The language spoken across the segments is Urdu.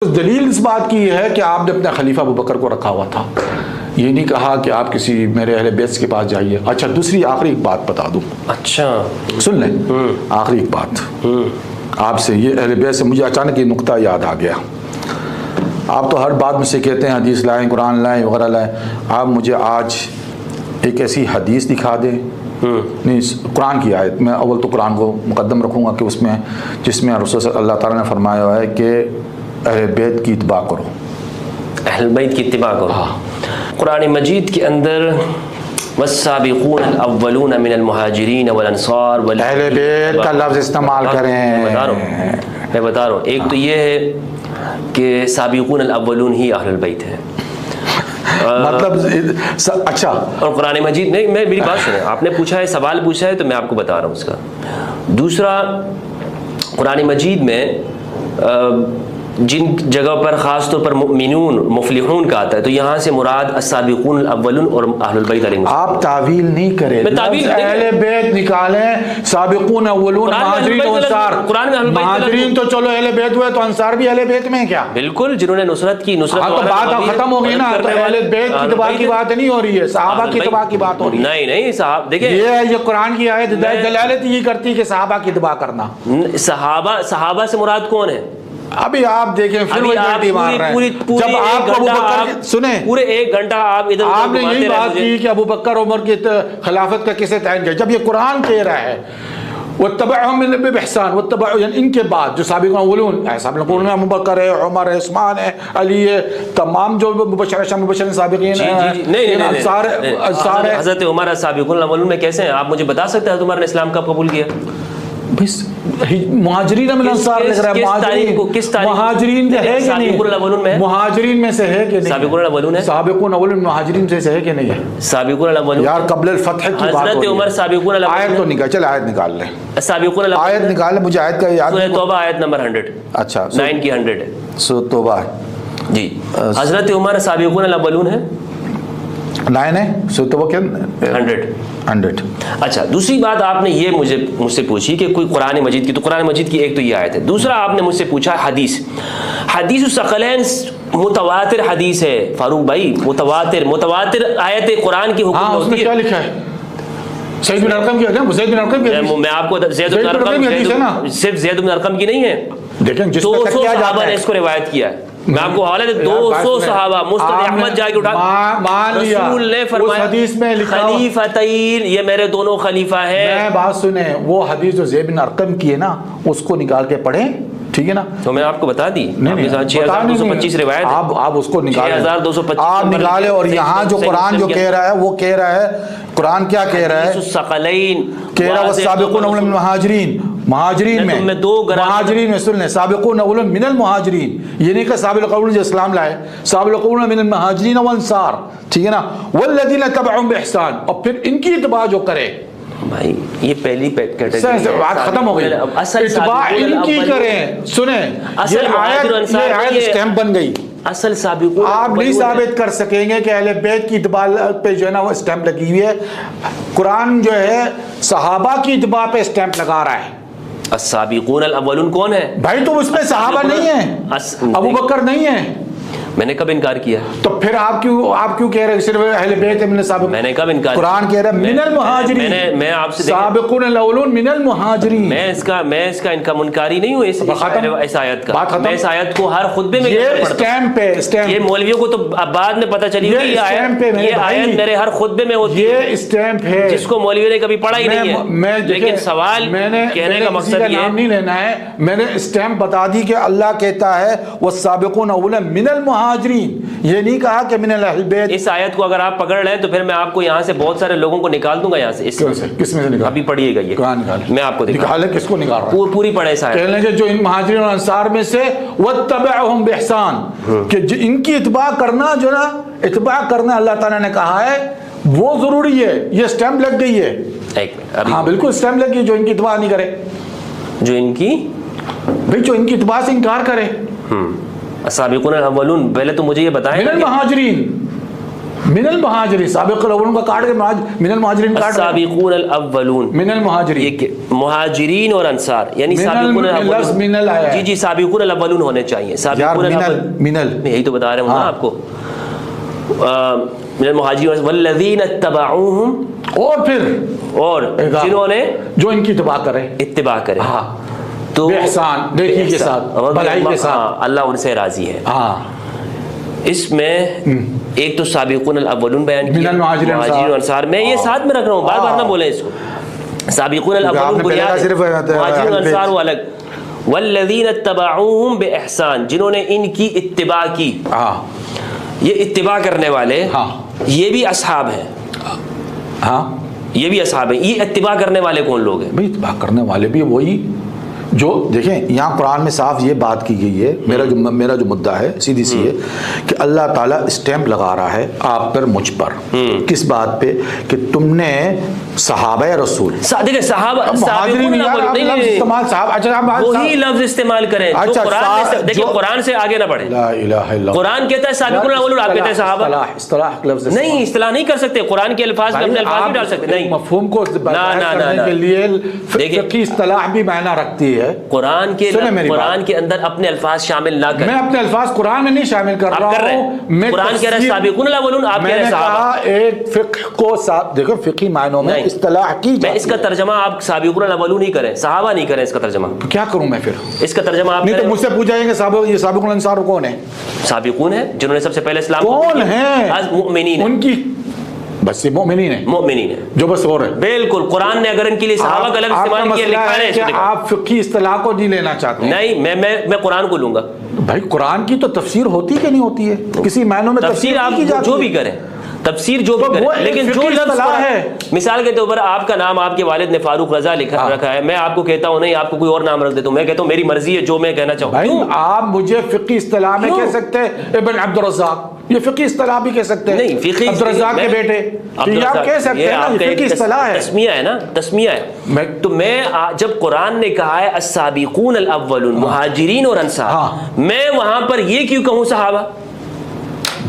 دلیل اس بات کی ہے کہ آپ نے اپنا خلیفہ ابو بکر کو رکھا ہوا تھا، یہ نہیں کہا کہ آپ کسی میرے اہل بیت کے پاس جائیے۔ اچھا دوسری آخری ایک بات بتا دوں، اچھا سن لیں، آخری ایک بات آپ سے، یہ اہل بیت سے مجھے اچانک یہ نقطہ یاد آ گیا۔ آپ تو ہر بات میں سے کہتے ہیں حدیث لائیں، قرآن لائیں، وغیرہ لائیں، آپ مجھے آج ایک ایسی حدیث دکھا دیں، نہیں قرآن کی آیت، میں اول تو قرآن کو مقدم رکھوں گا کہ اس میں جس میں رسول صلی اللہ تعالیٰ نے فرمایا ہوا ہے کہ اہل بیت کی اتباع کرو، اہل بیت کی اتباع کرو۔ قرآن مجید کے اندر والسابقون الاولون من المہاجرین والانصار اہل بیت کا لفظ استعمال کریں۔ میں بتا رہا ہوں، ایک تو یہ ہے کہ سابقون الاولون ہی اہل البیت ہیں، مطلب اچھا، اور قرآن مجید نہیں، میں میری بات سنیں، آپ نے پوچھا ہے، سوال پوچھا ہے تو میں آپ کو بتا رہا ہوں اس کا۔ دوسرا، قرآن مجید میں جن جگہ پر خاص طور پر مؤمنون مفلحون کا آتا ہے تو یہاں سے مراد السابقون الاولون اور اہل البیت علیہم۔ آپ تعویل نہیں کریں، اہل بیت نکالیں، سابقون اولون، مہاجرین و انصار۔ مہاجرین تو چلو اہل بیت ہوئے، تو انصار بھی اہل بیت میں کیا؟ بالکل، جنہوں نے نصرت کی، نصرت تو بات ختم ہو گئی نا، تو اہل بیت کی اتباع کی بات نہیں ہو رہی ہے، صحابہ کی اتباع کی بات ہو رہی ہے۔ نہیں صاحب دیکھیں، یہ قرآن کی آیت دلالت یہ کرتی کہ صحابہ کی اتباع کرنا۔ صحابہ سے مراد کون ہے؟ ابھی آپ دیکھیں، پھر وہی گھنٹی مار رہے ہیں۔ جب آپ کو ابو بکر، سنیں، پورے ایک گھنٹہ آپ ادھر آپ نے یہی بات کی کہ ابو بکر عمر کی خلافت کا کسے تعین کیا، جب یہ قرآن کہہ رہا ہے وَاتَّبَعْهُمْ بِإِحْسَانٍ، وَاتَّبَعُوا، یعنی ان کے بعد جو سابقون اولون، سابقون میں ابو بکر ہے، عمر ہے، عثمان ہے، علی ہے، تمام جو مبشرین سابقین ہیں، انصار ہے۔ حضرت عمر سابقون الاولون میں کیسے ہیں؟ آپ مجھے بتا سکتے ہیں عمر نے اسلام کب قبول کیا؟ مہاجرین من انصار لکھ رہا ہے، مہاجرین ہے کہ نہیں؟ مہاجرین میں سے ہے کہ نہیں؟ سابقون الاولون ہے، سابقون اولون مہاجرین میں سے ہے کہ نہیں ہے؟ سابقون الاولون یار قبل الفتح کی بات ہو رہی ہے۔ حضرت عمر سابقون الاولون، آیت تو نکال، چل آیت نکال لیں، سابقون الاولون آیت نکال لیں، مجھے آیت کا یاد سورہ توبہ آیت نمبر 100، اچھا 9 کی 100 ہے، سورہ توبہ جی۔ حضرت عمر سابقون الاولون ہے، 9 ہے، سورہ توبہ کیا 100۔ اچھا دوسری بات آپ نے یہ مجھ سے پوچھی کہ کوئی قرآن مجید کی، تو قرآن مجید کی ایک تو یہ آیت ہے، دوسرا آپ نے مجھ سے پوچھا حدیث الثقلین متواتر حدیث ہے فاروق بھائی، متواتر آیت قرآن کی حکم اس میں کیا لکھا ہے؟ زید بن ارقم کی ہے نا، زید بن ارقم کی حدیث، میں آپ کو زید بن ارقم صرف زید بن ارقم کی نہیں ہے، دیکھیں جس پہ 200 صحابہ نے اس کو روایت کیا ہے، میں آپ کو حوالے دے 200 صحابہ، مسند احمد جا کے اٹھا، رسول نے فرمایا حدیث میں لکھا خلیفتین، یہ میرے دونوں خلیفہ ہیں۔ میں بات سنیں، وہ حدیث جو زید بن ارقم کی ہے نا، اس کو نکال کے پڑھیں، ٹھیک ہے نا؟ تو میں آپ کو بتا دی 6225 روایت، آپ اس کو نکالیں، 6225 آپ نکالیں، اور یہاں جو قرآن جو کہہ رہا ہے وہ کہہ رہا ہے، قرآن کیا کہہ رہا ہے؟ کہہ رہا ہے والسابقون اولون من المہاجرین، مہاجرین میں، مہاجرین میں سن لیں، سابقون اولون من المہاجرین، یہ نہیں کہ سابقون اولون جو اسلام لائے، سابقون من المہاجرین والانصار، ٹھیک ہے نا، والذین تبعہم بإحسان، اور پھر ان کی اتباع جو کرے۔ بھائی یہ پہلی کیٹیگری بات ختم ہو گئی، اتباع ان کی کریں۔ سنیں، یہ آیت اسٹیمپ بن گئی، اصل سابقون آپ نہیں ثابت کر سکیں گے کہ اہل بیت کی اتباع پہ جو ہے نا وہ اسٹیمپ لگی ہوئی ہے، قرآن جو ہے صحابہ کی اتباع پہ اسٹیمپ لگا رہا ہے۔ السابقون الاولون کون ہے بھائی؟ تو اس میں صحابہ نہیں ہیں، ابو بکر نہیں ہیں، میں نے کب انکار کیا؟ تو پھر آپ کیوں کہہ رہے ہیں صرف اہل بیت من سابق؟ میں نے کب انکار؟ قرآن کہہ رہا ہے من المہاجرین، میں آپ سے سابقون الاولون من المہاجرین، میں اس کا ان کا منکاری نہیں ہوں اس آیت کا، میں اس آیت کو ہر خطبے میں یہ اسٹیمپ پہ، یہ مولویوں کو تو بعد میں پتہ چلی یہ آیت میرے ہر خطبے میں ہوتی ہے، یہ اسٹیمپ ہے جس کو مولویوں نے کبھی پڑھا ہی نہیں ہے، لیکن سوال کہنے کا مقصد یہ نام نہیں لینا ہے، میں نے اسٹیمپ بتا دی کہ اللہ کہتا ہے والسابقون اولون من المہاجرین، یہ نہیں کہا کہ من اہل بیت۔ اس آیت کو اگر آپ پکڑ لیں تو پھر میں آپ کو یہاں سے بہت سارے لوگوں کو نکال دوں گا یہاں سے۔ کس میں سے نکال؟ ابھی پڑھیے گا، یہ قرآن نکال، میں آپ کو نکال، کس کو نکال رہا ہے؟ پوری پڑھے اس آیت، کہنے کہ جو ان مہاجرین اور انصار میں سے واتبعہم بإحسان، کہ ان کی اتباع کرنا، جو نا اتباع کرنا اللہ تعالیٰ نے کہا ہے وہ ضروری ہے، یہ اسٹیمپ لگ گئی ہے۔ ہاں بالکل اسٹیمپ لگ گئی، جو ان کی اتباع نہیں کرے، جو ان کی بھئی جو ان کی اتباع سے انکار کرے۔ السابقون الاولون، پہلے تو مجھے یہ بتائیں من المہاجرین، من المہاجرین، سابق الاولون کا کاٹ کے من المہاجرین کاٹ رہے ہیں۔ السابقون الاولون من المہاجرین، یہ کہ مہاجرین اور انصار یعنی من سابقون لفظ الاولون، من آیا ہے جی الاولون الاولون ہونے چاہیے، یار، سابقون الاولون، من یہی تو بتا رہے ہوں نا ہاں۔ آپ کو، من المہاجرین والذین اتبعوہم، اور پھر اور جنہوں نے جو ان کی اتباع کرے، اتباع کرے، ہاں، تو بے احسان، نیکی کے ساتھ، بھلائی کے ساتھ، ہاں، اللہ ان سے راضی ہے۔ ہاں، اس میں ایک تو سابقون الاولون بیان من کیا، المہاجرین مہاجرین انصار، میں یہ ساتھ میں رکھ رہا ہوں، بار بار نہ بولیں اس کو، سابقون الاولون آپ نے پہلے بنیاد کا صرف مہاجرین انصار وہ الگ، والذین اتبعوہم باحسان، جنہوں نے ان کی اتباع کی، ہاں یہ اتباع کرنے والے ہاں یہ بھی اصحاب ہیں، ہاں یہ بھی اصحاب ہیں۔ یہ اتباع کرنے والے کون لوگ ہیں؟ بھائی اتباع کرنے والے بھی وہی جو دیکھیں یہاں قرآن میں صاف یہ بات کی گئی ہے، میرا جو مدعا ہے سیدھی سی ہے کہ اللہ تعالیٰ اسٹیمپ لگا رہا ہے آپ پر، مجھ پر، کس بات پہ؟ کہ تم نے صحابہ رسول، دیکھیں صحابہ، مہاجرین، یار آپ لفظ استعمال صحابہ، اچھا وہی لفظ استعمال کریں جو اچھا، قرآن میں، دیکھیں قرآن سے آگے نہ بڑھیں، لا الہ الا اللہ، قرآن کہتا ہے سابقون الاولون، آپ کہتے ہیں صحابہ، اصطلاح لفظ نہیں اصطلاح نہیں کر سکتے، قرآن کے الفاظ میں اپنے الفاظ نہیں ڈال سکتے، نہیں، مفہوم کو بیان کرنے کے لیے فقہی اصطلاح بھی معنی رکھتی ہے۔ قرآن کے اندر اپنے الفاظ شامل نہ کریں، میں اپنے الفاظ قرآن میں نہیں شامل کر رہا ہوں، میں قرآن کہہ رہا ہے سابقون الاولون، آپ کہہ رہے ہیں صحابہ۔ ایک فقہ کو دیکھو فقہی معنوں میں اصطلاح کی میں اس کا ترجمہ آپ سابقون الاولون نہیں کریں، صحابہ نہیں کریں، اس کا ترجمہ کیا کروں میں پھر؟ اس کا ترجمہ آپ نہیں تو مجھ سے پوچھ جائیں گے یہ سابق الانصار کون ہے؟ سابقون ہیں جنہوں نے سب سے پہلے اسلام کون ہیں؟ مؤمنین، ان کی بس یہ مؤمنین ہیں، مؤمنین ہیں جو بس اور ہے۔ بالکل، قرآن نے اگر ان کے لیے صحابہ کا لفظ استعمال کیا، لکھا ہے کہ آپ فقہی اصطلاح کو نہیں لینا چاہتے ہیں؟ نہیں، میں قرآن کو لوں گا۔ بھائی قرآن کی تو تفسیر ہوتی کہ نہیں ہوتی ہے؟ کسی معنوں میں تفسیر آپ جو بھی کریں، تفسیر جو بھی کریں، لیکن جو لفظ ہے، مثال کے طور پر آپ کا نام آپ کے والد نے فاروق رضا رکھا ہے، میں آپ کو کہتا ہوں نہیں، آپ کو کوئی اور نام رکھ دیتا ہوں، میں کہتا ہوں میری مرضی ہے جو میں کہنا چاہوں۔ بھائی آپ مجھے فقہی اصطلاح میں کہہ سکتے ہیں ابن عبد الرزاق، یہ فقہی اصطلاح بھی کہہ سکتے ہیں، نہیں فقہی عبد الرزاق کے بیٹے، یہ آپ کہہ سکتے ہیں نا، یہ فقہی اصطلاح ہے، تسمیہ ہے نا، تسمیہ ہے۔ تو میں جب قرآن نے کہا ہے السابقون الاولون، مہاجرین اور انصار، میں وہاں پر یہ کیوں کہوں صحابہ؟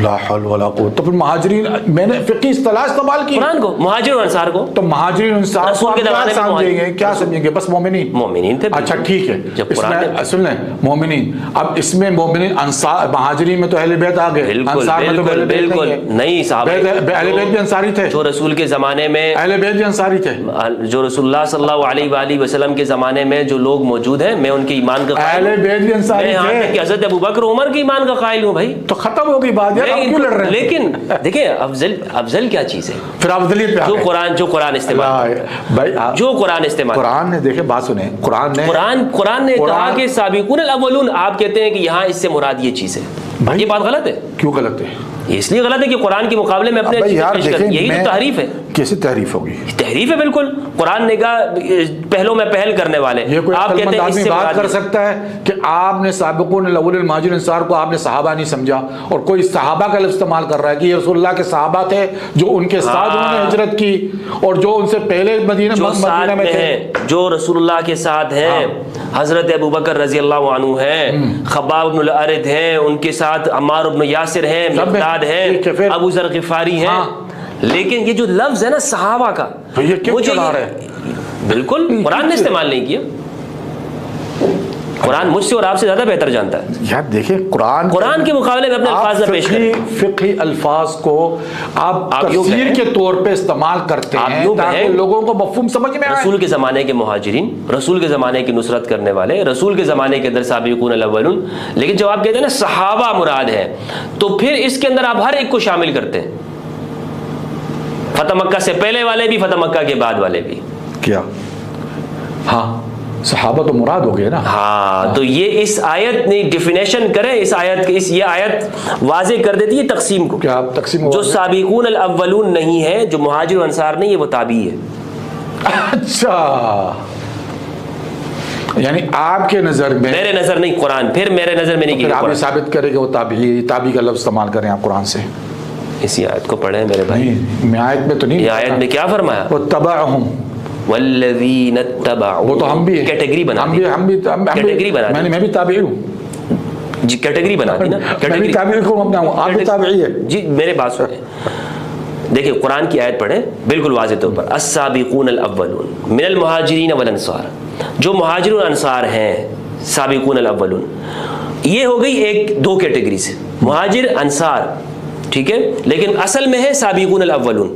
لا حول ولا قوت، تو پھر مہاجرین، میں نے فقہی اصطلاح استعمال کی قرآن کو، مہاجر اور انصار کو، تو مہاجرین انصار رسول کے زمانے میں سمجھیں گے، کیا سمجھیں گے؟ بس مومنین تھے۔ اچھا ٹھیک ہے، جب اس میں سن لیں مومنین، اب اس میں مومنین انصار، مہاجرین میں تو اہل بیت آ گئے، انصار میں تو اہل بیت نہیں، صحابہ اہل بیت بھی انصاری تھے، جو رسول کے زمانے میں اہل بیت بھی انصاری تھے، جو رسول اللہ صلی اللہ علیہ وآلہ وسلم کے زمانے میں جو لوگ موجود ہیں، میں ان کے ایمان کا قائل ہوں، اہل بیت بھی انصاری تھے، کہ حضرت ابوبکر عمر کے ایمان کا قائل ہوں۔ بھائی تو ختم ہو گئی بات، یار آپ کیوں لڑ رہے ہیں؟ لیکن دیکھیں افضل کیا چیز ہے؟ پھر افضلیت پہ جو قرآن استعمال، بھائی جو قرآن استعمال، قرآن نے دیکھے بات سنیں، قرآن نے کہا کہ سابقون الاولون، آپ کہتے ہیں کہ یہاں اس سے مراد یہ چیز ہے، یہ بات غلط ہے۔ کیوں غلط ہے؟ اس لیے غلط ہے کہ قرآن کے مقابلے میں اپنے یہی تو تحریف ہے۔ کیسے تحریف ہوگی؟ تحریف ہے بالکل، قرآن نے کہا پہلو میں پہل کرنے والے، یہ کوئی آپ کہتے ہیں اس سے بات کر سکتا ہے کہ آپ نے سابقون الاولین مہاجرین انصار کو آپ نے صحابہ نہیں سمجھا، اور کوئی صحابہ کا لفظ استعمال کر رہا ہے کہ یہ رسول اللہ کے صحابہ تھے جو ان کے ساتھ انہوں نے ہجرت کی، اور جو ان سے پہلے مدینہ میں تھے، جو رسول اللہ کے ساتھ ہیں، حضرت ابوبکر رضی اللہ عنہ ہیں، خباب بن الارد ہیں، ان کے ساتھ عمار بن یاسر ہیں، مقداد ہیں، ابو ذر غفاری ہیں، لیکن یہ جو لفظ ہے نا صحابہ کا، یہ کیوں چلا رہا ہے؟ بالکل قرآن نے استعمال نہیں کیا، قرآن مجھ سے اور آپ سے زیادہ بہتر جانتا ہے۔ یار دیکھیں قرآن کے مقابلے میں اپنے الفاظ نہ پیش کریں، فقہی الفاظ کو آپ تفسیر کے طور پہ استعمال کرتے ہیں تاکہ لوگوں کو مفہوم سمجھ میں آئے۔ رسول کے زمانے کے مہاجرین، رسول کے زمانے کی نصرت کرنے والے، رسول کے زمانے کے اندر سابقون الاولون، لیکن جب آپ کہتے ہیں نا صحابہ مراد ہے، تو پھر اس کے اندر آپ ہر ایک کو شامل کرتے ہیں، فتح مکہ سے پہلے والے بھی، فتح مکہ کے بعد والے بھی۔ کیا؟ ہاں صحابہ تو مراد ہو گئے نا۔ ہاں تو یہ اس آیت نے ڈیفینیشن کرے، اس آیت کے یہ آیت واضح کر دیتی ہے تقسیم کو۔ کیا تقسیم؟ جو سابقون الاولون نہیں ہے، جو مہاجر و انصار نہیں، یہ وہ تابعی ہے۔ اچھا، یعنی آپ کے نظر میں، میرے نظر نہیں قرآن، پھر میرے نظر میں نہیں کہ آپ یہ ثابت کرے کہ وہ تابعی کا لفظ استعمال کریں آپ قرآن سے۔ اسی آیت کو پڑھیں میرے بھائی، میں آیت میں تو نہیں، یہ آیت میں کیا فرمایا؟ وَاتَّبَعُهُمْ والذین اتبعوا، وہ تو ہم بھی کیٹیگری بنا دی، کیٹیگری بنا دی، میں بھی تابعی ہوں جی، کیٹیگری بنا دی نا، میں بھی تابعی ہوں، آپ بھی تابعی ہے جی۔ میرے بات سنیں، دیکھیں قرآن کی آیت پڑھیں بالکل واضح طور پر، السابقون الاولون من المہاجرین والانصار، جو مہاجر اور انصار ہیں سابقون الاولون، یہ ہو گئی ایک دو کیٹیگریز، مہاجر انصار، ٹھیک ہے، لیکن اصل میں ہے سابقون الاولون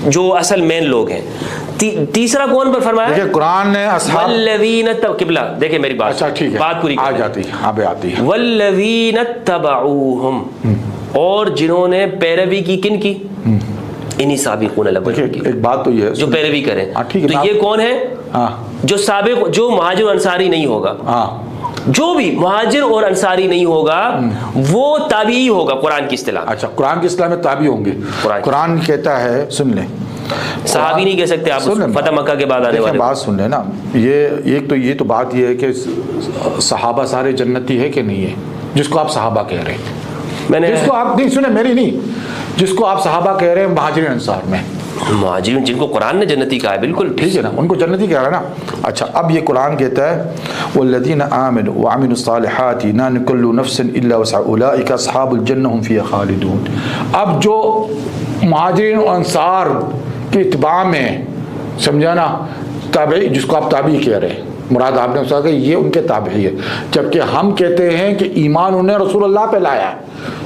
جو اصل مین لوگ ہیں۔ تیسرا کون پر فرمایا؟ دیکھیں قرآن نے اصحاب والذین قبلہ، دیکھیں میری بات، اچھا ٹھیک ہے، بات پوری آ جاتی ہے، ہاں بے آتی ہے، والذین اتبعوہم، اور جنہوں نے پیروی کی، کن کی؟ انہی سابقون الاولون کی۔ ایک بات تو یہ ہے جو پیروی کریں، ٹھیک ہے، تو یہ کون ہے؟ ہاں جو سابق، جو مہاجر انصاری نہیں ہوگا، ہاں جو بھی مہاجر اور انصاری نہیں ہوگا وہ تابعی ہوگا قرآن کی اصطلاح۔ اچھا قرآن کی اصطلاح میں تابعی ہوں گے۔ قرآن کہتا ہے، سن لیں، صحابی نہیں کہہ سکتے آپ، فتح مکہ کے بعد آنے والے۔ بات سن لیں نا، یہ تو بات یہ ہے کہ صحابہ سارے جنتی ہے کہ نہیں ہے، جس کو آپ صحابہ کہہ رہے ہیں، میں نے جس کو آپ نہیں سنے، میری نہیں، جس کو آپ صحابہ کہہ رہے ہیں مہاجرین انصار میں، مہاجرین جن کو قرآن نے جنتی کہا ہے، بالکل ٹھیک ہے نا، ان کو جنتی کہہ رہا ہے نا۔ اچھا اب یہ قرآن کہتا ہے والذین آمنوا وعملوا الصالحات لا نکلف نفسا الا وسعها اولئک اصحاب الجنہ هم فیہا خالدون۔ اب جو مہاجرین و انصار کی اتباع میں، سمجھا نا، تابعی جس کو آپ تابعی کہہ رہے ہیں، مراد آپ نے کہا کہ یہ ان کے تابعی ہے، جبکہ ہم کہتے ہیں کہ ایمان انہیں رسول اللہ پہ لایا ہے،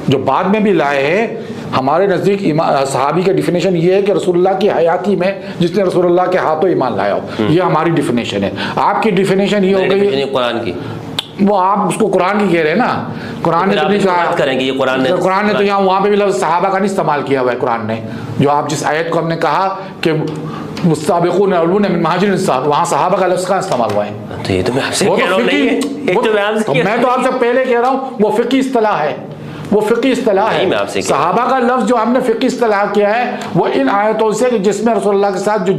جو بعد میں بھی لائے ہیں۔ ہمارے نزدیک صحابی کا ڈیفینیشن یہ ہے کہ رسول اللہ کی حیاتی میں جس نے رسول اللہ کے ہاتھوں ایمان لایا ہو، یہ ہماری ڈیفینیشن ہے۔ آپ کی ڈیفینیشن یہ ہو گئی قرآن کی، وہ آپ اس کو قرآن کی کہہ رہے ہیں نا، قرآن نے تو نہیں کہا، کریں گے یہ قرآن نے تو یہاں وہاں پہ بھی لفظ صحابہ کا نہیں استعمال کیا ہوا ہے قرآن نے، جو آپ جس آیت کو ہم نے کہا کہ السابقون الاولون من المہاجرین والانصار، وہاں صحابہ کا لفظ کا استعمال ہوا ہے۔ تو یہ تو میں آپ سے کہہ رہا ہوں، نہیں ہے، میں تو آپ سے پہلے کہہ رہا ہوں وہ فقہی اصطلاح ہے، وہ فقہی اصطلاح ہے۔ صحابہ کا لفظ جو ہم نے فقہی اصطلاح کیا ہے وہ ان آیتوں سے کہ جس میں رسول اللہ کے ساتھ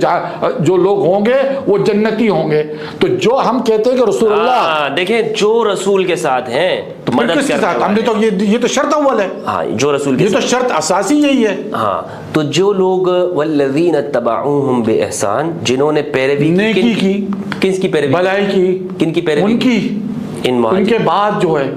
جو لوگ ہوں گے وہ جنتی ہوں گے۔ تو جو ہم کہتے ہیں کہ رسول اللہ، دیکھیں جو رسول کے ساتھ ہیں کس کے ساتھ، ہم نے تو یہ تو شرط اول ہے، ہاں جو رسول کے یہ تو شرط اساسی یہی ہے۔ ہاں تو جو لوگ والذین اتبعوہم بإحسان، جنہوں نے پیروی نیکی کی، کس کی پیروی؟ بھلائی کی، کن کی پیروی؟ ان کی، ان کے بعد جو ہے،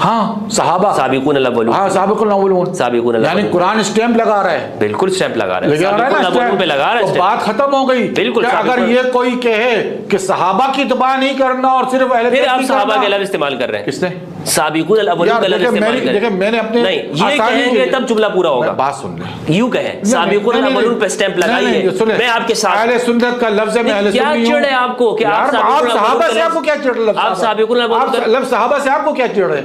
ہاں صحابہ، سابقون الاولون، ہاں سابقون الاولون، سابقون الاولون، یعنی قرآن اسٹیمپ لگا رہا ہے، بالکل اسٹیمپ لگا رہا ہے، سابقون الاولون پہ لگا رہا ہے، بات ختم ہو گئی۔ بالکل، اگر یہ کوئی کہے کہ صحابہ کی اتباع نہیں کرنا اور صرف اہل بیت، پھر آپ صحابہ کے لفظ استعمال کر رہے ہیں، کس نے؟ سابقون الاولون کا لفظ استعمال کریں۔ دیکھیں میں نے اپنے، نہیں یہ کہیں گے تب جملہ پورا ہوگا، بات سن لیں، یوں کہیں سابقون الاولون پہ اسٹیمپ لگائیے، میں آپ کے ساتھ، اہل سنت کا لفظ ہے، میں اہل سنت ہوں۔ کیا چڑ ہے آپ کو کہ آپ صحابہ سے آپ کو کیا چڑ ہے؟ آپ سابقون الاولون کا لفظ صحابہ سے آپ کو کیا چڑ ہے؟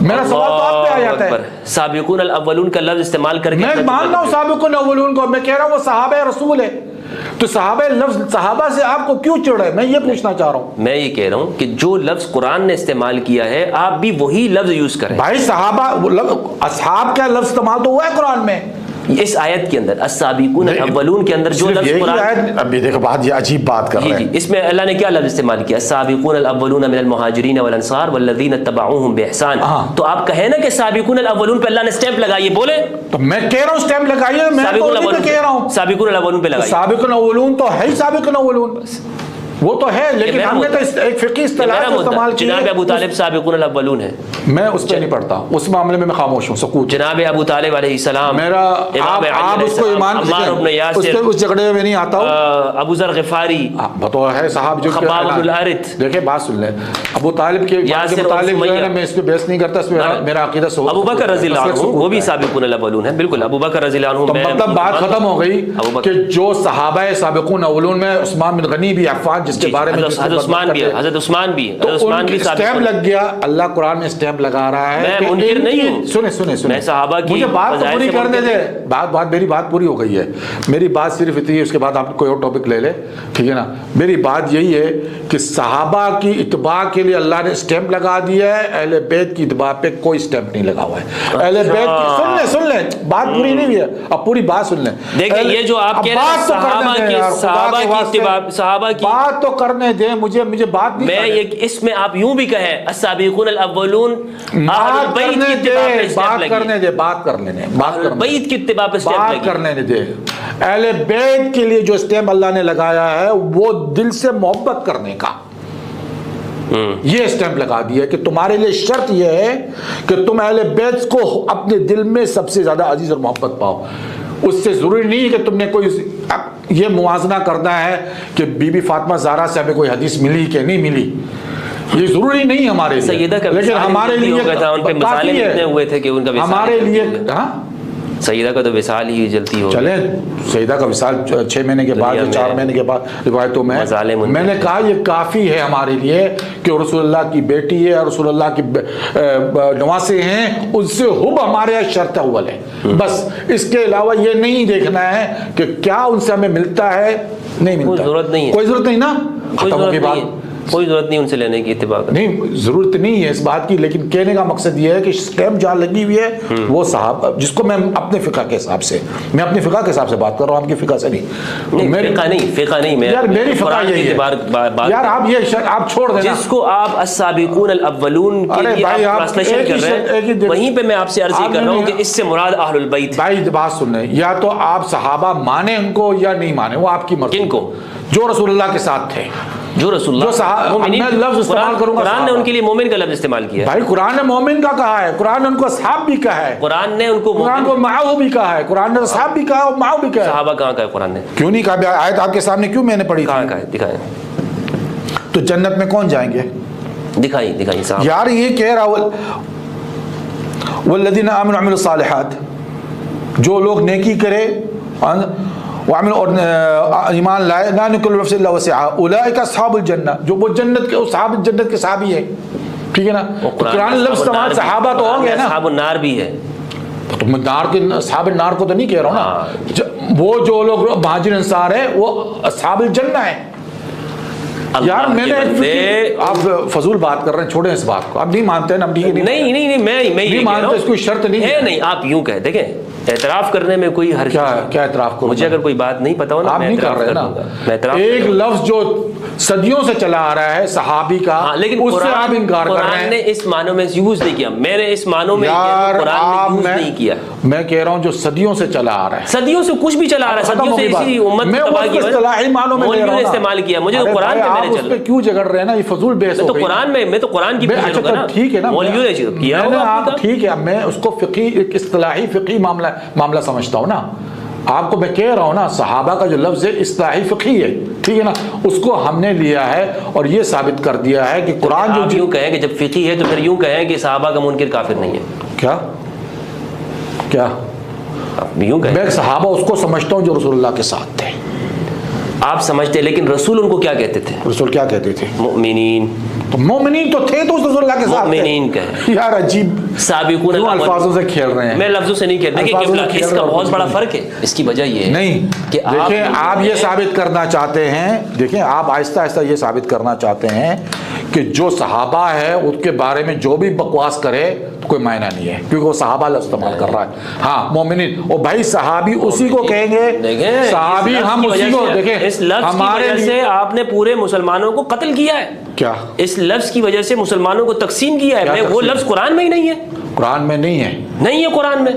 میرا سوال تو آپ پہ آ جاتا ہے۔ سابقون الاولون کا لفظ استعمال کر کے میں مان رہا ہوں سابقون الاولون کو، میں کہہ رہا ہوں وہ صحابہ رسول ہے، تو صحابہ سے آپ کو کیوں چڑھ ہے؟ میں یہ پوچھنا چاہ رہا ہوں۔ میں یہ کہہ رہا ہوں کہ جو لفظ قرآن نے استعمال کیا ہے آپ بھی وہی لفظ یوز کریں۔ بھائی صحابہ، اصحاب کا لفظ استعمال تو ہوا ہے قرآن میں، اس آیت کے اندر السابقون الاولون کے اندر جو لفظ قرآن، ابھی دیکھو بات، یہ عجیب بات کر رہے ہیں، اس میں اللہ نے کیا لفظ استعمال کیا؟ السابقون الاولون من المہاجرین والانصار والذین اتبعوہم بإحسان۔ تو آپ کہیں نا کہ سابقون الاولون پہ اللہ نے اسٹیمپ لگائی، بولے تو میں کہہ رہا ہوں اسٹیمپ لگائیے، میں تو انہی پہ کہہ رہا ہوں سابقون الاولون پہ لگائیے۔ سابقون الاولون تو ہے ہی سابقون الاولون، وہ تو ہے، لیکن ہم نے تو ایک فقہی اصطلاح استعمال کی ہے۔ جناب ابو طالب سابقون الاولون ہے، میں اس پہ نہیں پڑھتا، اس معاملے میں میں خاموش ہوں، سکوت۔ جناب ابو طالب علیہ السلام، میرا آپ اس کو ایمان، اس جھگڑے میں نہیں آتا ہوں۔ ابو ذر غفاری بتو ہے صاحب، جو خباب بن الارث، دیکھیں بات سن لیں، ابو طالب کے متعلق جو ہے نا، میں اس پہ بحث نہیں کرتا، اس میں میرا عقیدہ سو۔ ابو بکر رضی اللہ عنہ وہ بھی سابقون الاولون ہے، بالکل ابو بکر رضی اللہ عنہ، مطلب بات ختم ہو گئی کہ جو صحابہ سابقون الاولون میں عثمان بن غنی بھی، عفان جس کے بارے میں حضرت عثمان بھی اسٹیمپ لگ گیا، اللہ قرآن میں اسٹیمپ لگا رہا ہے۔ میں منکر نہیں ہوں، سنیں میں صحابہ کی، مجھے بات تو پوری کرنے دے، میری بات پوری ہو گئی ہے، میری بات صرف اتنی ہے، اس کے بعد آپ کوئی اور ٹاپک لے لے، ٹھیک ہے نا۔ میری بات یہی ہے کہ صحابہ کی اتباع کے لیے اللہ نے اسٹیمپ لگا دیا ہے، اہل بیت کی اتباع پہ کوئی اسٹیمپ نہیں لگا ہوا ہے۔ اہل بیت کی، سن لیں بات پوری نہیں ہوئی ہے، اب پوری بات سن لیں۔ دیکھیں یہ جو آپ کہہ رہے ہیں صحابہ کی اتباع، صحابہ کی بات تو کرنے دیں مجھے بات نہیں، میں اس میں آپ یوں بھی کہیں السابقون الاولون اہل البیت کی اتباع پہ اسٹیمپ لگی، بات کرنے دیں، اہل البیت کی اتباع پہ اسٹیمپ لگی، بات کرنے دیں۔ اہل بیت کے لیے جو اسٹیمپ اللہ نے لگایا ہے وہ دل سے محبت کرنے کا، یہ اسٹیمپ لگا دیا کہ تمہارے لیے شرط یہ ہے کہ تم اہل بیت کو اپنے دل میں سب سے زیادہ عزیز اور محبت پاؤ۔ اس سے ضروری نہیں ہے کہ تم نے کوئی یہ موازنہ کرنا ہے کہ بی بی فاطمہ زہرا سے ہمیں کوئی حدیث ملی کہ نہیں ملی، یہ ضروری نہیں ہمارے لیے، لیکن ہمارے لیے کافی ہے ہمارے لیے۔ ہاں سیدہ کا تو وصال ہی جلتی ہو، چلیں سیدہ کا وصال 6 مہینے کے بعد یا 4 مہینے کے بعد روایتوں میں نے کہا یہ کافی ہے ہمارے لیے کہ رسول اللہ کی بیٹی ہے، رسول اللہ کی نواسے ہیں، ان سے حب ہمارے یہاں شرط اول ہے، بس اس کے علاوہ یہ نہیں دیکھنا ہے کہ کیا ان سے ہمیں ملتا ہے نہیں ملتا، کوئی ضرورت نہیں ہے، کوئی ضرورت نہیں نا، ختم ہو گئی بات، کوئی ضرورت نہیں ان سے لینے کی اتباع کرنے نہیں، ضرورت نہیں ہے اس بات کی، لیکن کہنے کا مقصد یہ ہے کہ اسکیم جہاں لگی ہوئی ہے وہ صاحب، جس کو میں اپنے فقہ کے حساب سے، میں اپنے فقہ کے حساب سے بات کر رہا ہوں، آپ کی فقہ سے نہیں، فقہ نہیں، یار میری فقہ یہی ہے یار، آپ یہ آپ چھوڑ دینا جس کو آپ السابقون الاولون کے لیے آپ ٹرانسلیشن کر رہے ہیں، وہیں پہ میں آپ سے عرض یہ کر رہا ہوں کہ اس سے مراد اہل البیت۔ بھائی بات سن رہے ہیں، یا تو آپ صحابہ مانیں ان کو یا نہیں مانیں، وہ آپ کی مرضی، کن کو؟ جو رسول اللہ کے ساتھ تھے، جو رسول اللہ، میں لفظ استعمال کروں گا، قرآن نے ان کے لیے مومن کا لفظ استعمال کیا ہے، بھائی قرآن نے مومن کا کہا ہے، قرآن نے ان کو اصحاب بھی کہا ہے، قرآن نے ان کو معاہ بھی کہا ہے، قرآن نے اصحاب بھی کہا اور معاہ بھی کہا ہے۔ صحابہ کہاں کہا ہے قرآن نے؟ کیوں نہیں کہا؟ آیت آپ کے سامنے کیوں میں نے پڑھی کہاں کہا ہے؟ دکھائیں تو جنت میں کون جائیں گے؟ دکھائیں صاحب، یار یہ کہہ رہا والذین آمنوا وعملوا الصالحات، جو لوگ نیکی کرے وعمل اور ایمان لائے، لا نکلف نفس الا وسعها اولئک اصحاب الجنہ، جو وہ جنت کے اصحاب جنت کے صحابی ہیں، ٹھیک ہے نا؟ قرآن لفظ استعمال صحابہ تو ہوں گے نا، اصحاب النار بھی ہے، تو میں نار کے اصحاب النار کو تو نہیں کہہ رہا ہوں نا، وہ جو لوگ مہاجر انصار ہیں وہ اصحاب الجنہ ہیں۔ یار میں نے آپ فضول بات کر رہے ہیں، چھوڑیں اس بات کو، آپ نہیں مانتے ہیں نا، نہیں میں نہیں مانتے، اس کوئی شرط نہیں ہے، نہیں آپ یوں کہہ دیکھیں، اعتراف کرنے میں کوئی حرج کیا اعتراف کروں؟ مجھے اگر کوئی بات نہیں پتا ہو نا، آپ نہیں کر رہے نا، ایک لفظ جو صدیوں سے چلا آ رہا ہے صحابی کا، لیکن اس سے آپ انکار کر رہے ہیں۔ قرآن نے اس معنوں میں یوز نہیں کیا، میں نے اس معنوں میں قرآن نے یوز نہیں کیا، میں کہہ رہا ہوں جو صدیوں سے چلا آ رہا ہے، صدیوں سے کچھ بھی چلا آ رہا ہے، صدیوں سے اسی امت تباہ کی اصطلاحی معنوں میں لے رہا ہوں، استعمال کیا، مجھے تو قرآن میں اس پہ کیوں جھگڑ رہے ہیں نا، یہ فضول بحث ہو گئی، میں تو قرآن کی بحث کروں گا نا، ٹھیک ہے نا، مولویوں نے کیا ہوگا، ٹھیک ہے، میں اس کو فقہی اصطلاحی فقہی معاملہ سمجھتا ہوں نا، آپ کو میں کہہ رہا ہوں نا، صحابہ کا جو لفظ ہے اصطلاحی فقہی ہے، ٹھیک ہے نا، اس کو ہم نے لیا ہے اور یہ ثابت کر دیا ہے کہ قرآن جو یوں کہیں کہ جب فقہی ہے تو پھر یوں کہیں کہ صحابہ کا منکر کافر نہیں ہے، کیا یوں کہیں؟ میں صحابہ اس کو سمجھتا ہوں جو رسول اللہ کے ساتھ تھے، آپ سمجھتے، لیکن رسول ان کو کیا کہتے تھے؟ رسول کیا کہتے تھے؟ مؤمنین، تو مومنین تو تھے تو رسول اللہ کے ساتھ تھے، مومنین کہے، یار عجیب سابقون الفاظوں سے کھیل رہے ہیں، میں لفظوں سے نہیں کہتا، دیکھیں اس کا بہت بڑا فرق ہے، اس کی وجہ یہ ہے نہیں کہ دیکھیں آپ یہ ثابت کرنا چاہتے ہیں، دیکھیں آپ آہستہ آہستہ یہ ثابت کرنا چاہتے ہیں کہ جو صحابہ ہے اس کے بارے میں جو بھی بکواس کرے کوئی معنی نہیں ہے، کیونکہ وہ صحابہ لفظ استعمال کر رہا ہے، ہاں مومنین، اور بھائی صحابی اسی کو کہیں گے، صحابی ہم اسی کو، دیکھیں اس لفظ کی وجہ سے آپ نے پورے مسلمانوں کو قتل کیا ہے، کیا اس لفظ کی وجہ سے مسلمانوں کو تقسیم کیا ہے، وہ لفظ قرآن میں ہی نہیں ہے، قرآن میں نہیں ہے، نہیں ہے قرآن میں،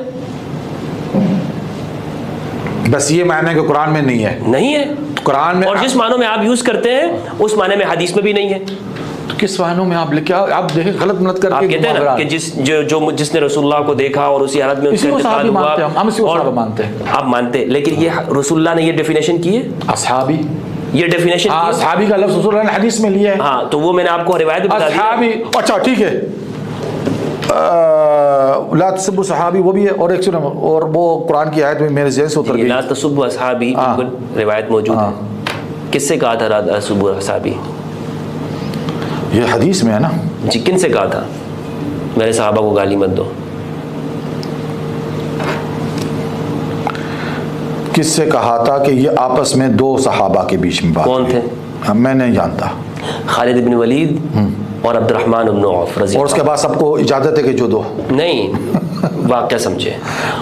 بس یہ معنی ہے کہ قرآن میں نہیں ہے، نہیں ہے قرآن میں، اور جس معنوں میں آپ یوز کرتے ہیں اس معنی میں حدیث میں بھی نہیں ہے، کس معنوں میں آپ کیا آپ دیکھیں غلط ملت کر کے، آپ کہتے ہیں نا کہ جس نے رسول اللہ کو دیکھا اور اسی حالت میں اسی کو صحابی مانتے ہیں، ہم اسی کو صحابہ مانتے ہیں، آپ مانتے ہیں، لیکن یہ رسول اللہ نے یہ ڈیفینیشن کی ہے، اصحابی، یہ ڈیفینیشن اصحابی کا لفظ رسول اللہ نے حدیث میں لیا ہے، ہاں تو وہ میں نے آپ کو روایت بتا دی، اصحابی، اچھا ٹھیک ہے، لا تسبوا صحابی وہ بھی ہے، اور ایک سنو، اور وہ قرآن کی آیت میں میرے ذہن سے اتر گئی، لا تسبوا اصحابی، روایت موجود ہے، کس سے کہا تھا لا تسبوا اصحابی؟ یہ حدیث میں ہے نا جی، کن سے کہا تھا میرے صحابہ کو گالی مت دو؟ کس سے کہا تھا کہ یہ آپس میں دو صحابہ کے بیچ میں بات، کون تھے؟ میں نہیں جانتا، خالد بن ولید اور عبد الرحمن بن عوف رضی اللہ، اور اس کے بعد سب کو اجازت ہے کہ جو دو، نہیں واقعہ سمجھے،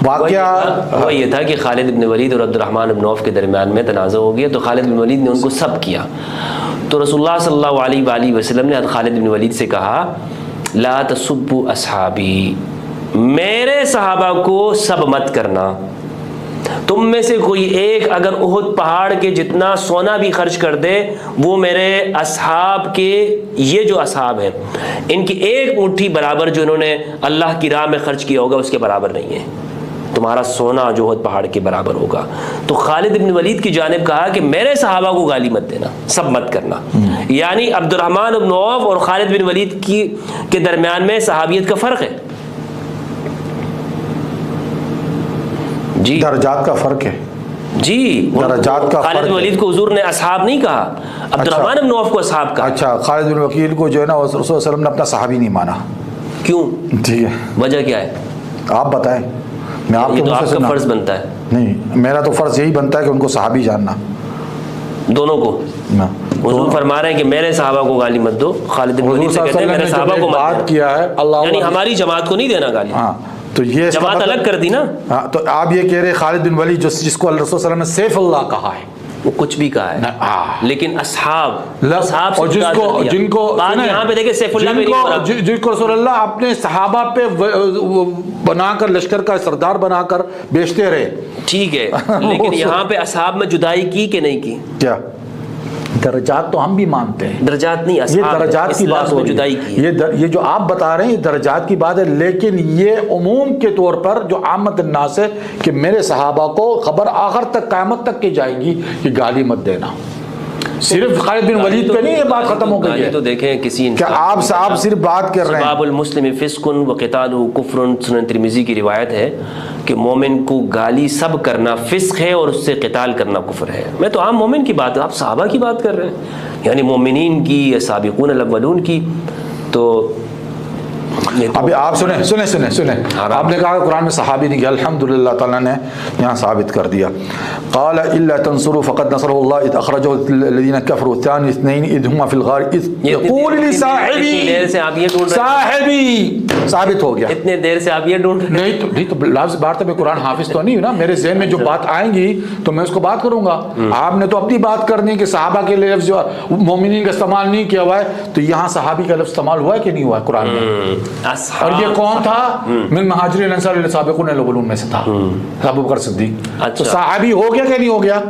واقعہ وہ یہ تھا کہ خالد بن ولید اور عبد الرحمن بن عوف کے درمیان میں تنازع ہو گیا، تو خالد بن ولید نے ان کو سب کیا، تو رسول اللہ صلی اللہ علیہ وآلہ وسلم نے خالد بن ولید سے کہا لا تسبوا اصحابی، میرے صحابہ کو سب مت کرنا، تم میں سے کوئی ایک اگر احد پہاڑ کے جتنا سونا بھی خرچ کر دے وہ میرے اصحاب کے، یہ جو اصحاب ہیں ان کی ایک مٹھی برابر جو انہوں نے اللہ کی راہ میں خرچ کیا ہوگا اس کے برابر نہیں ہے، تمہارا سونا جو احد پہاڑ کے برابر ہوگا. تو خالد بن ولید کی جانب کہا کہ میرے صحابہ کو گالی مت دینا, سب مت کرنا. یعنی عبد الرحمن بن عوف اور خالد بن ولید کے درمیان میں صحابیت کا فرق ہے. جی درجات کا فرق ہے. جی درجات کا خالد بن ولید کو حضور نے اصحاب نہیں کہا, عبد الرحمن بن عوف کو اصحاب کہا. اچھا, خالد بن وکیل کو جو ہے نا رسول صلی اللہ علیہ وسلم نے اپنا صحابی نہیں مانا. کیوں؟ ٹھیک ہے, وجہ کیا ہے؟ آپ بتائیں. میں آپ یہ کے تو آپ کا فرض بنتا ہے. نہیں, میرا تو فرض یہی بنتا ہے کہ ان کو صحابی جاننا. دونوں کو حضور فرما رہے ہیں کہ میرے صحابہ کو گالی مت دو. خالد بن ولید سے کہتے ہیں میرے صحابہ کو مت دو. کیا ہے اللہ, یعنی ہماری جماعت کو نہیں دینا گالی. ہاں, تو یہ جماعت الگ کر دی نا. ہاں, تو آپ یہ کہہ رہے خالد بن ولید جس کو اللہ صلی اللہ علیہ وسلم نے سیف اللہ کہا ہے, وہ کچھ بھی کہا ہے, لیکن اصحاب اور جن کو یہاں پہ دیکھیں سیف اللہ پہ جن کو رسول اللہ اپنے صحابہ پہ بنا کر لشکر کا سردار بنا کر بیچتے رہے. ٹھیک ہے, لیکن یہاں پہ اصحاب میں جدائی کی کہ نہیں کی؟ کیا درجات تو ہم بھی مانتے ہیں, درجات نہیں, یہ درجات کی بات ہو جدائی کی. یہ جو آپ بتا رہے ہیں یہ درجات کی بات ہے, لیکن یہ عموم کے طور پر جو عامت الناس ہے کہ میرے صحابہ کو خبر آخر تک قیامت تک کی جائے گی کہ گالی مت دینا. صرف خالد بن ولید پہ نہیں یہ بات ختم ہو گئی ہے. تو دیکھیں کسی کیا آپ صرف بات کر رہے ہیں. سباب المسلم فسق وقتالہ کفر, سنن ترمذی کی روایت ہے کہ مومن کو گالی سب کرنا فسق ہے اور اس سے قتال کرنا کفر ہے. میں تو عام مومن کی بات, آپ صحابہ کی بات کر رہے ہیں, یعنی مومنین کی, سابقون الاولون کی. تو ابھی آپ سنیں آپ نے کہا کہ قرآن میں صحابی نہیں کیا, الحمدللہ تعالیٰ نے یہاں ثابت کر دیا. قال الا تنصروا فقد نصره الله اذ اخرجه الذين كفروا ثاني اثنين اذ هما في الغار اذ يقول لصاحبه صاحبی ثابت ہو گیا. اتنے دیر سے آپ یہ ڈھونڈ رہے ہیں. نہیں تو لفظ بار تو میں قرآن حافظ تو نہیں ہوں نا, میرے ذہن میں جو بات آئیں گی تو میں اس کو بات کروں گا. آپ نے تو اپنی بات کرنی کہ صحابہ کے لفظ جو مومنین کا استعمال نہیں کیا ہوا ہے, تو یہاں صحابی کا لفظ استعمال ہوا ہے کہ نہیں ہوا ہے قرآن میں؟ اور یہ کون تھا؟ من مہاجرین انصار السابقون الاولون میں سے تھا, ابو بکر صدیق. تو صحابی ہو گیا کہ نہیں ہو گیا؟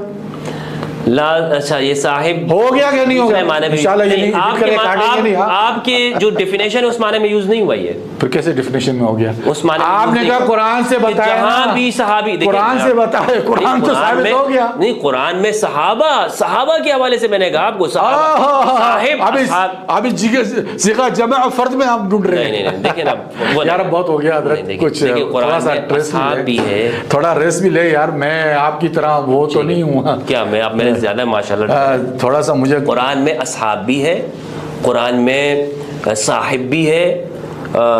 لا اچھا, یہ صاحب ہو گیا کہ نہیں ہو گیا؟ انشاءاللہ یہ نہیں. آپ کے جو ڈیفینیشن ہے اس معنی میں یوز نہیں ہوا. یہ پھر کیسے ڈیفینیشن میں ہو گیا؟ اس معنی آپ نے کہا قرآن سے بتایا, جہاں بھی صحابی, قرآن سے بتایا, قرآن تو ثابت ہو گیا. نہیں, قرآن میں صحابہ کے حوالے سے میں نے کہا آپ کو ابھی صیغہ جمع اور فرد میں آپ ڈھونڈ رہے ہیں. دیکھیں نا یار بہت ہو گیا حضرت, کچھ تھوڑا ریس بھی لے یار. میں آپ کی طرح وہ تو نہیں ہوں. کیا میں آپ میرے زیادہ ماشاءاللہ تھوڑا سا مجھے قرآن میں اصحاب بھی ہے, قرآن میں صاحب بھی ہے,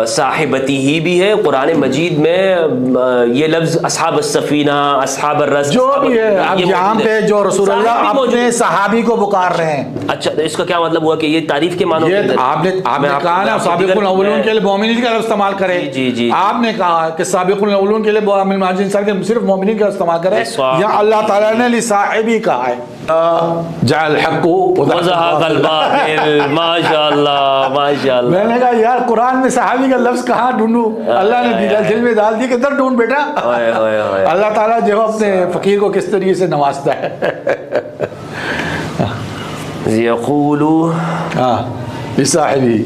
صاحبتی ہی بھی ہے. قرآن مجید میں یہ لفظ اصحاب السفینہ, اصحاب الرس جو بھی ہے, اب یہاں پہ جو رسول اللہ اپنے صحابی کو پکار رہے ہیں. اچھا, اس کا کیا مطلب ہوا کہ یہ تعریف کے معنوں میں آپ نے کہا نا سابقون الاولون کے لیے مومنین کا لفظ استعمال کرے. جی آپ نے کہا کہ سابقون الاولون کے لیے مہاجرین انصار کے صرف مومنین کا استعمال کرے. یا اللہ تعالیٰ نے لصاحبی کہا ہے جعل الحق وزهق الباطل. ماشاءاللہ ماشاءاللہ. میں نے کہا یار قرآن میں صحابی کا لفظ کہاں ڈھونڈوں؟ اللہ نے دل میں ڈال دی کہ ادھر ڈھونڈ بیٹا. اللہ تعالیٰ جو اپنے فقیر کو کس طریقے سے نوازتا ہے. یقولو لصاحبی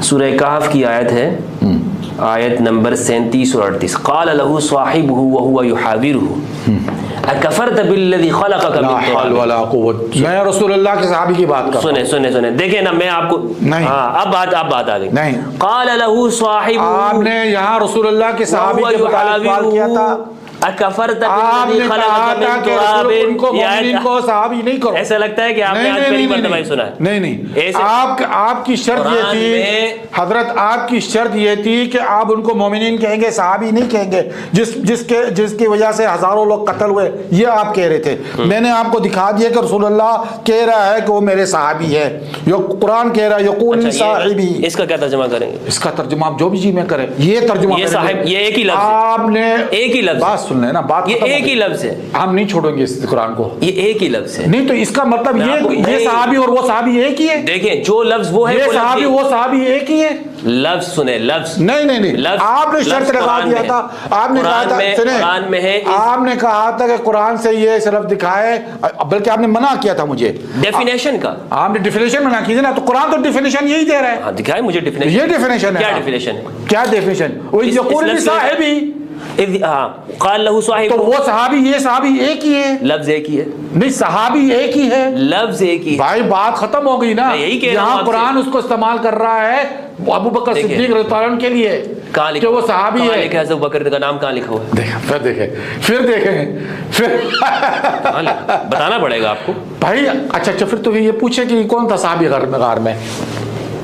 سورہ کہف کی آیت ہے, آیت نمبر 37 اور 38. قال له صاحبه وهو يحاوره اکفرت بالذی خلقک من تراب. لا حول ولا قوت. میں رسول اللہ کے صحابی کی بات کر رہا ہوں. سنیں دیکھیں نا, میں آپ کو ہاں اب بات آ گئی. نہیں, قال له صاحبه, آپ نے یہاں رسول اللہ کے صحابی کے متعلق سوال کیا تھا. اکفرت بالذی خلقک من تراب. ان کو مومنین کو صحابی نہیں کرو. ایسا لگتا ہے کہ آپ نے آج پہلی مرتبہ سنا ہے. نہیں, آپ کی شرط یہ تھی حضرت, آپ کی شرط یہ تھی کہ آپ ان کو مومنین کہیں گے, صحابی نہیں کہیں گے. جس کی وجہ سے ہزاروں لوگ قتل ہوئے, یہ آپ کہہ رہے تھے. میں نے آپ کو دکھا دیا کہ رسول اللہ کہہ رہا ہے کہ وہ میرے صحابی ہے. قرآن کہہ رہا ہے یقول صاحبی. اس کا کیا ترجمہ کریں گے؟ اس کا ترجمہ آپ جو بھی جی میں کریں, یہ ترجمہ یہ صاحب, یہ ایک ہی لفظ, آپ نے ایک ہی لفظ. سن لیں نا, بات یہ ایک ہی لفظ ہے, ہم نہیں چھوڑیں گے اس قرآن کو, یہ ایک ہی لفظ ہے. نہیں تو اس کا مطلب یہ صحابی اور وہ صحابی ایک ہی ہے. دیکھیں جو لفظ وہ ہے, یہ صحابی وہ صحابی ایک ہی ہے. لفظ سنیں, لفظ نہیں آپ نے شرط لگا دیا تھا, آپ نے کہا تھا, قرآن میں ہے, آپ نے کہا تھا کہ قرآن سے یہ صرف دکھائے, بلکہ آپ نے منع کیا تھا مجھے ڈیفینیشن کا, آپ نے ڈیفینیشن منع کی تھی نا, تو قرآن تو ڈیفینیشن یہی دے رہا ہے. دکھائے مجھے ڈیفینیشن, یہ ڈیفینیشن ہے. کیا ڈیفینیشن ہے, کیا ڈیفینیشن, وہ یقول لصاحبہ, قال له صاحب, تو وہ صحابی یہ صحابی ایک ہی ہے, لفظ ایک ہی ہے, نہیں صحابی ایک ہی ہے, لفظ ایک ہی. بھائی بات ختم ہو گئی نا, یہاں قرآن اس کو استعمال کر رہا ہے ابو بکر صدیق رضی اللہ عنہ کے لیے کہ وہ صحابی ہے. لکھا ہے ابو بکر کا نام, کہاں لکھا ہوا ہے؟ پھر دیکھیں بتانا پڑے گا آپ کو بھائی. اچھا پھر تو یہ پوچھے کہ کون تھا صحابی غار میں,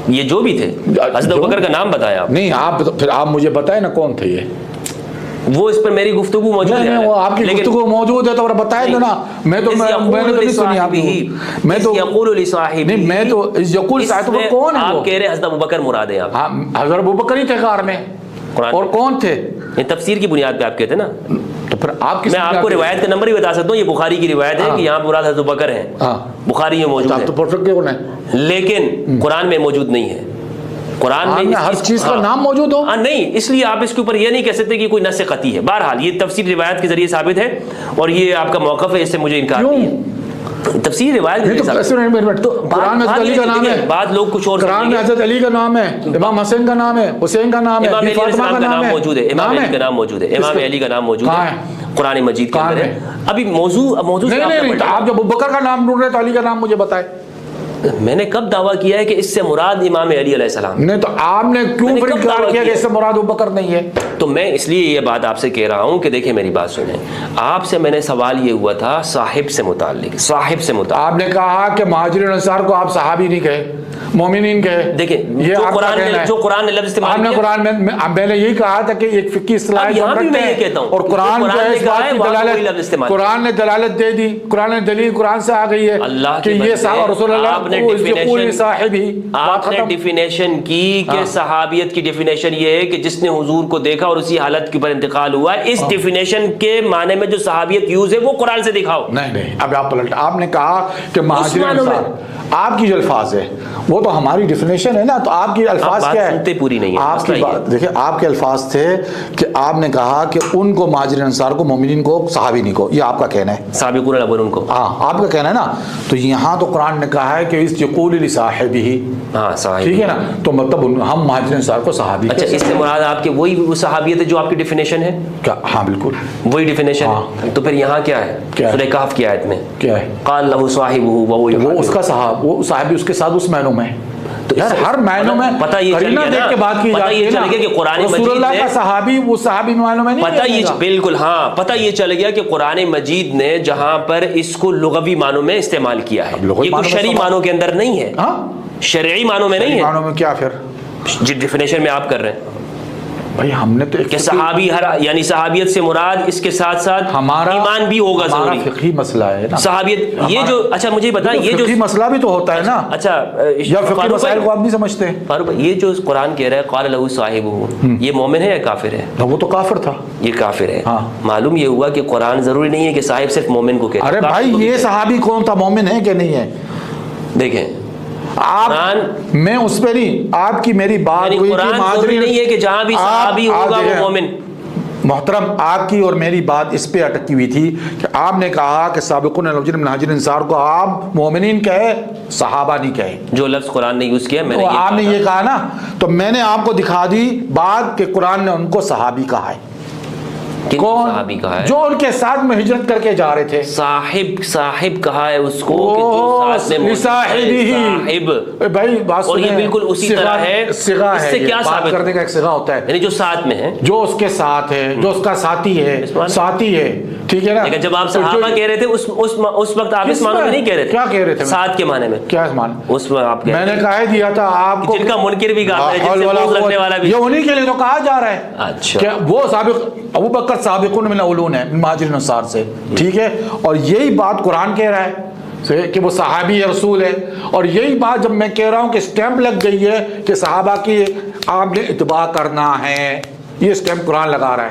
یہ جو بھی تھے, حضرت ابو بکر کا نام بتایا آپ نہیں, پھر آپ مجھے بتائیں نا کون تھے یہ. وہ اس پر میری گفتگو موجود ہے, وہ آپ کی گفتگو موجود ہے تو بتائیں دو نا. میں نے تو نہیں سنی آپ کی. میں تو یقول لصاحبہ, نہیں میں تو یقول صاحب کون ہے, آپ کہہ رہے ہیں حضرت ابو بکر مراد ہے. آپ حضرت ابو بکر ہی تھے غار میں, اور کون تھے؟ تفسیر کی بنیاد پہ آپ کہتے ہیں نا. تو پھر آپ میں آپ کو روایت کا نمبر ہی بتا سکتا ہوں, یہ بخاری کی روایت ہے کہ یہاں مراد حضرت ابو بکر ہیں, بخاری میں موجود ہے, لیکن قرآن میں موجود نہیں ہے. قرآن میں ہر چیز کا نام موجود ہو نہیں, اس لیے آپ اس کے اوپر یہ نہیں کہہ سکتے کہ کوئی نص قطعی ہے. بہرحال یہ تفسیر روایت کے ذریعے ثابت ہے, اور یہ آپ کا موقف ہے, اس سے مجھے انکار نہیں ہے. تفسیر روایت قرآن میں حضرت علی کا نام ہے, بعض لوگ کچھ اور, قرآن میں حضرت علی کا نام ہے, امام حسین کا نام ہے, حسین کا نام ہے, امام علی فاطمہ کا نام موجود ہے, امام علی کا نام موجود ہے, امام علی کا نام موجود ہے قرآن مجید کے اندر ہے. ابھی موضوع نہیں, آپ جب ابو بکر کا نام ڈھونڈ رہے تو علی کا نام مجھے بتائے. میں نے کب دعویٰ کیا ہے کہ اس سے مراد امام علی علیہ السلام نہیں, تو آپ نے کیوں پھر انکار کیا کہ اس سے مراد ابو بکر نہیں ہے؟ تو میں اس لیے یہ بات آپ سے کہہ رہا ہوں کہ دیکھیں میری بات سنیں, آپ سے میں نے سوال یہ ہوا تھا صاحب سے متعلق, آپ نے کہا کہ مہاجرین انصار کو آپ صحابی نہیں کہے, مومنین کہے. دیکھیں جو قرآن نے لفظ استعمال کیا, قرآن میں نے یہی کہا تھا کہ ایک فقہی اصطلاح ہے, اور قرآن نے دلالت دے دی, قرآن نے دلیل قرآن سے آ گئی ہے کہ یہ رسول اللہ. آپ نے ڈیفینیشن کی کہ صحابیت کی ڈیفینیشن یہ ہے کہ جس نے حضور کو دیکھا اور اسی حالت کے اوپر انتقال ہوا. اس ڈیفینیشن کے معنی میں جو صحابیت یوز ہے وہ قرآن سے دکھاؤ. نہیں, اب آپ پلٹ, آپ نے کہا کہ مہاجرین انصار, آپ کی جو الفاظ ہے وہ تو ہماری ڈیفینیشن ہے نا, تو آپ کی الفاظ کیا ہے؟ پوری نہیں ہے آپ کی بات دیکھیں, آپ کے الفاظ تھے کہ آپ نے کہا کہ ان کو مہاجرین انصار کو, مومنین کو صحابی نہیں کو, یہ آپ کا کہنا ہے, سابقون الاولون کو. ہاں آپ کا کہنا ہے نا. تو یہاں تو قرآن نے کہا ہے کہ اس یقول لصاحبہ, ٹھیک ہے نا, تو مطلب ہم مہاجرین انصار کو صحابی. اچھا, اس سے مراد آپ کے وہی صحابیت ہے جو آپ کی ڈیفینیشن ہے کیا؟ ہاں بالکل وہی ڈیفینیشن ہے. تو پھر یہاں کیا ہے سورہ کہف کی آیت میں کیا ہے؟ قال لہ صاحبہ, وہ اس کا صحاب, وہ صحابی اس کے ساتھ اس معنوں میں, تو یار ہر معنوں میں پتہ یہ چل گیا دیکھ کے بات کی جاتی ہے نا کہ قرآن مجید رسول اللہ کا صحابی وہ صحابی معنوں میں نہیں, پتہ یہ بالکل ہاں پتہ یہ چل گیا کہ قرآن مجید نے جہاں پر اس کو لغوی معنوں میں استعمال کیا ہے, یہ کوئی شرعی معنوں کے اندر نہیں ہے, شرعی معنوں میں نہیں ہے. معنوں میں کیا پھر جس ڈیفینیشن میں آپ کر رہے ہیں بھائی, ہم نے تو کہ صحابی یعنی صحابیت سے مراد اس کے ساتھ ساتھ ہمارا ایمان بھی ہوگا ضروری. فقہی مسئلہ ہے نا صحابیت, یہ جو اچھا مجھے بتائیں, یہ جو فقہی مسئلہ بھی تو ہوتا ہے نا. اچھا, یا فقہی مسائل کو آپ نہیں سمجھتے فاروق, یہ جو قرآن کہہ رہا ہے قال لہ صاحبہ, یہ مومن ہے یا کافر ہے؟ وہ تو کافر تھا, یہ کافر ہے. معلوم یہ ہوا کہ قرآن ضروری نہیں ہے کہ صاحب صرف مومن کو کہتا ہے. ارے بھائی یہ صحابی کون تھا, مومن ہے کہ نہیں ہے؟ دیکھیں آپ, میں اس پہ نہیں, آپ کی میری بات ہوئی کہ ضروری نہیں ہے کہ جہاں بھی صحابی ہوگا وہ مومن. محترم, آپ کی اور میری بات اس پہ اٹکی ہوئی تھی کہ آپ نے کہا کہ سابقون الاولون من مہاجرین انصار کو آپ مومنین کہے, صحابہ نہیں کہے. جو لفظ قرآن نے یوز کیا, میں نے آپ نے یہ کہا نا, تو میں نے آپ کو دکھا دی بات کہ قرآن نے ان کو صحابی کہا ہے. کون صحابی کہا ہے؟ جو ان کے ساتھ میں ہجرت کر کے جا رہے تھے. صاحب کہا ہے اس کو کہ جو ساتھ میں صاحب. بھائی بات اور یہ بالکل اسی طرح ہے, اس سے کیا ثابت کرنے کا ایک صیغہ ہوتا ہے, یعنی جو ساتھ میں ہے, جو اس کے ساتھ ہے, جو اس کا ساتھی ہے, ساتھی ہے, ٹھیک ہے نا. لیکن جب آپ صحابہ کہہ رہے تھے اس وقت آپ اس معنی میں نہیں کہہ رہے تھے. کیا کہہ رہے تھے ساتھ کے معنی میں؟ کیا معنی اس میں آپ میں نے کہہ دیا تھا آپ کو, جن کا منکر بھی کہا ہے, جن سے بغض رکھنے والا بھی, یہ انہی کے لیے تو کہا جا رہا ہے. اچھا, کہ وہ سابق ابو بکر سابقون من الاولون ہے مہاجرین انصار سے, ٹھیک ہے, اور یہی بات قرآن کہہ رہا ہے کہ وہ صحابی رسول ہے. اور یہی بات جب میں کہہ رہا ہوں کہ سٹیمپ لگ گئی ہے کہ صحابہ کی آپ نے اتباع کرنا ہے, یہ سٹیمپ قرآن لگا رہا ہے.